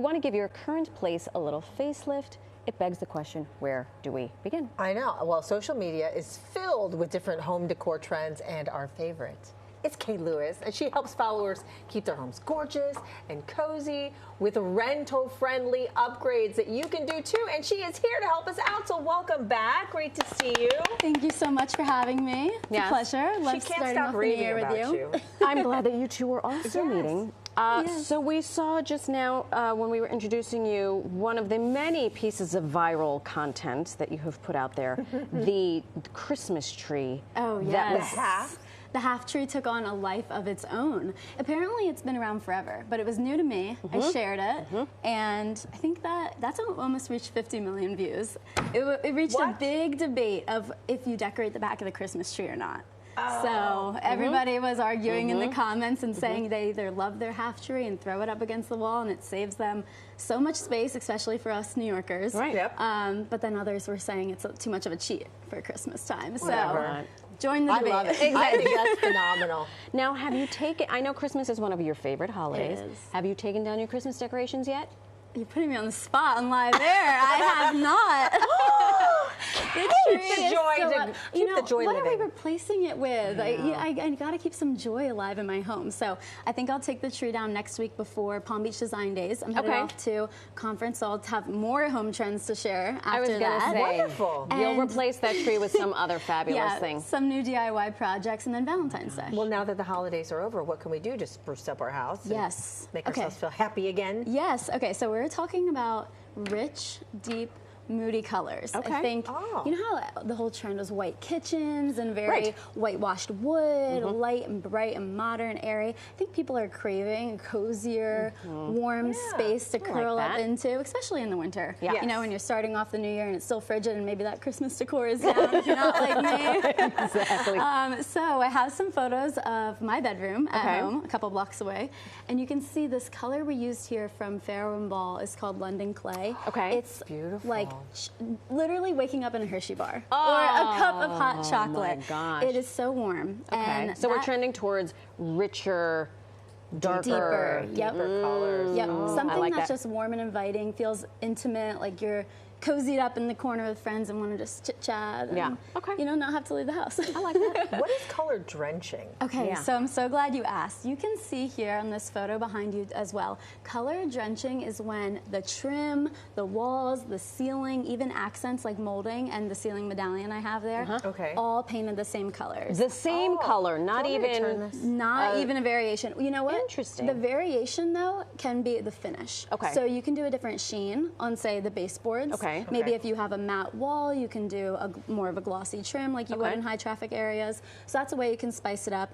want to give your current place a little facelift, it begs the question, where do we begin? I know. Well, social media is filled with different home decor trends, and our favorite is Kay Lewis, and she helps followers keep their homes gorgeous and cozy with rental-friendly upgrades that you can do too. And she is here to help us out. So welcome back. Great to see you. Thank you so much for having me. It's a pleasure. Love starting off the new year with you. I'm glad that you two were also meeting. So we saw just now when we were introducing you one of the many pieces of viral content that you have put out there, the Christmas tree. Oh, yes. That was the half tree took on a life of its own. Apparently it's been around forever, but it was new to me. I shared it, and I think that's almost reached 50 million views. It reached a big debate of if you decorate the back of the Christmas tree or not. So everybody was arguing in the comments and saying they either love their half tree and throw it up against the wall, and it saves them so much space, especially for us New Yorkers. Right. Yep. But then others were saying it's too much of a cheat for Christmas time. Whatever. So join the debate. I love it. I think that's phenomenal. Now, have you taken, I know Christmas is one of your favorite holidays. It is. Have you taken down your Christmas decorations yet? You're putting me on the spot on live air. I have not. Keep the joy what living. are we replacing it with? I got to keep some joy alive in my home. So I think I'll take the tree down next week before Palm Beach Design Days. I'm headed off to conference, so I'll have more home trends to share after I was going to say, wonderful. You'll replace that tree with some other fabulous thing. Some new DIY projects, and then Valentine's Day. Well, now that the holidays are over, what can we do to spruce up our house? Yes. Make ourselves feel happy again? Yes. Okay, so we're talking about rich, deep, moody colors. I think, you know how the whole trend was white kitchens and very whitewashed wood, light and bright and modern, airy. I think people are craving a cozier, warm space to curl up into, especially in the winter. You know, when you're starting off the new year and it's still frigid and maybe that Christmas decor is down if you're not like me. Exactly. So I have some photos of my bedroom at home, a couple blocks away, and you can see this color we used here from Farrow and Ball is called London Clay. It's beautiful. Like literally waking up in a Hershey bar or a cup of hot chocolate. My gosh. It is so warm. And so we're trending towards richer, darker, deeper colors. Something that's just warm and inviting, feels intimate, like you're cozied up in the corner with friends and want to just chit chat. And, you know, not have to leave the house. I like that. What is color drenching? Okay, so I'm so glad you asked. You can see here on this photo behind you as well. Color drenching is when the trim, the walls, the ceiling, even accents like molding and the ceiling medallion I have there, all painted the same colors. The same color, not even a variation. You know what? Interesting. The variation though can be the finish. So you can do a different sheen on, say, the baseboards. Maybe if you have a matte wall, you can do more of a glossy trim like you would in high traffic areas. So that's a way you can spice it up,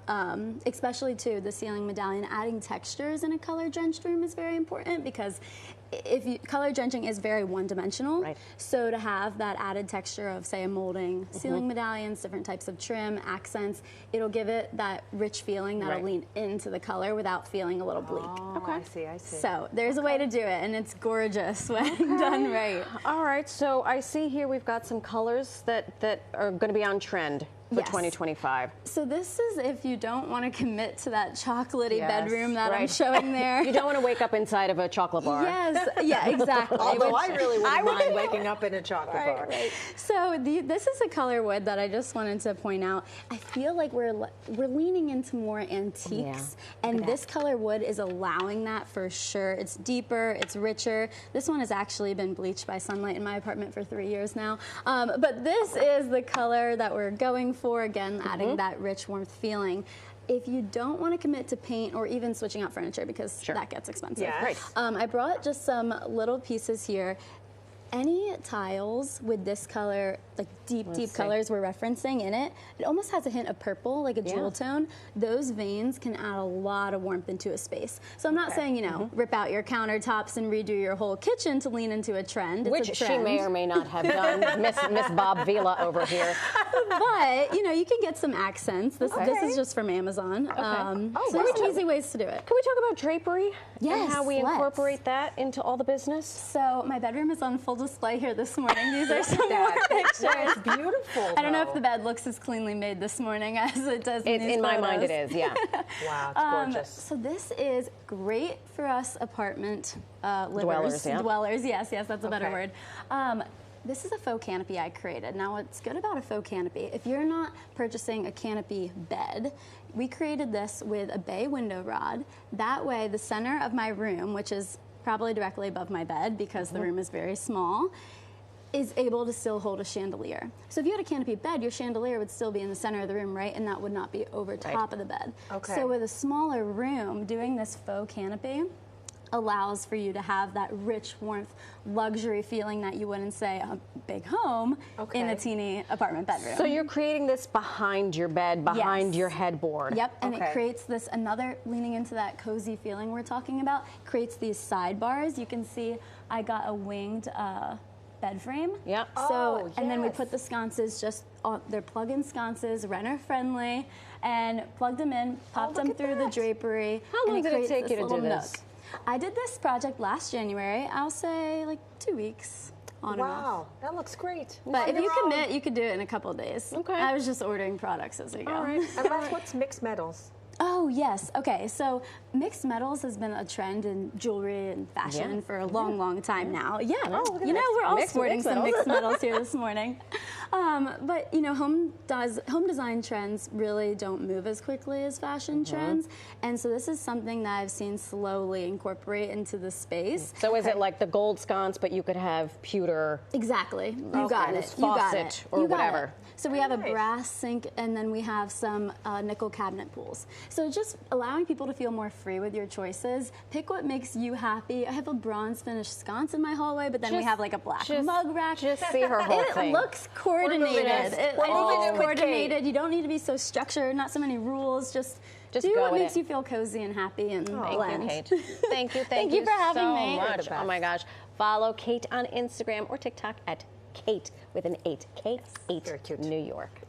especially to the ceiling medallion. Adding textures in a color drenched room is very important because color drenching is very one-dimensional. So to have that added texture of, say, a molding, ceiling medallions, different types of trim, accents, it'll give it that rich feeling that'll lean into the color without feeling a little bleak. I see. So there's a way to do it, and it's gorgeous when done right. All right, so I see here we've got some colors that are going to be on trend for 2025. So this is if you don't want to commit to that chocolatey bedroom that I'm showing there. You don't want to wake up inside of a chocolate bar. Yeah, exactly. Although I really wouldn't mind waking up in a chocolate bar. So this is a color wood that I just wanted to point out. I feel like we're leaning into more antiques, and this color wood is allowing that for sure. It's deeper, it's richer. This one has actually been bleached by sunlight in my apartment for 3 years now. But this is the color that we're going for, again, adding that rich warmth feeling. If you don't want to commit to paint or even switching out furniture because that gets expensive. I brought just some little pieces here. Any tiles with this color, like deep colors we're referencing in it, it almost has a hint of purple, like a jewel tone. Those veins can add a lot of warmth into a space. So I'm not saying, you know, rip out your countertops and redo your whole kitchen to lean into a trend. Which she may or may not have done, Miss Bob Vila over here. But, you know, you can get some accents. This is just from Amazon. So there's easy ways to do it. Can we talk about drapery? Yes, and how we incorporate that into all the business? So my bedroom is on full display here this morning. These are some Look more at that. pictures. That's beautiful. I don't know if though. the bed looks as cleanly made this morning as it does in these In my mind, it photos. is, yeah. Wow, it's gorgeous. So this is great for us apartment livers. Dwellers, yeah. Dwellers, yes, that's a better Okay. word. This is a faux canopy I created. Now, what's good about a faux canopy, if you're not purchasing a canopy bed, we created this with a bay window rod. That way, the center of my room, which is probably directly above my bed because the room is very small, is able to still hold a chandelier. So if you had a canopy bed, your chandelier would still be in the center of the room, right? And that would not be over top of the bed. Okay. So with a smaller room, doing this faux canopy allows for you to have that rich warmth, luxury feeling that you wouldn't say a big home in a Okay. teeny apartment bedroom. So you're creating this behind your bed, behind Yes. your headboard. Yep, and Okay. it creates this, another, leaning into that cozy feeling we're talking about, creates these sidebars. You can see I got a winged bed frame. Yep. So, Oh, and then we yes. put the sconces just on, they're plug-in sconces, renter friendly, and plugged them in, popped look them at through the that. drapery. How long and did it creates take you to little do this? nook. I did this project last January. I'll say like 2 weeks on and off. Wow, that looks great. But if On you your own. commit, you could do it in a couple of days. Okay. I was just ordering products as we go. All right. And Beth, what's mixed metals? Oh, yes. Okay, so mixed metals has been a trend in jewelry and fashion Yeah. for a long, long time now. Yeah, look at you know, that. we're all Mixed sporting some metals. mixed metals here this morning. But, you know, home design trends really don't move as quickly as fashion trends. And so this is something that I've seen slowly incorporate into the space. So is it like the gold sconce, but you could have pewter? Exactly. You got Okay. it. You got Faucet it. or You got whatever. it. So we have a Nice. brass sink, and then we have some nickel cabinet pools. So just allowing people to feel more free with your choices. Pick what makes you happy. I have a bronze finished sconce in my hallway, but then we Just- have like a black just- mug rack. Just see her whole It thing. looks coordinated. It We're moving looks in with coordinated. You don't need to be so structured. Not so many rules. Just do go what with makes it. you feel cozy and happy and Thank blend. you, Kate. Thank you, Thank you for having so me. much. You're the Oh my best. gosh. Follow Kate on Instagram or TikTok at Kate with an 8. Kate 8 Very cute. New York.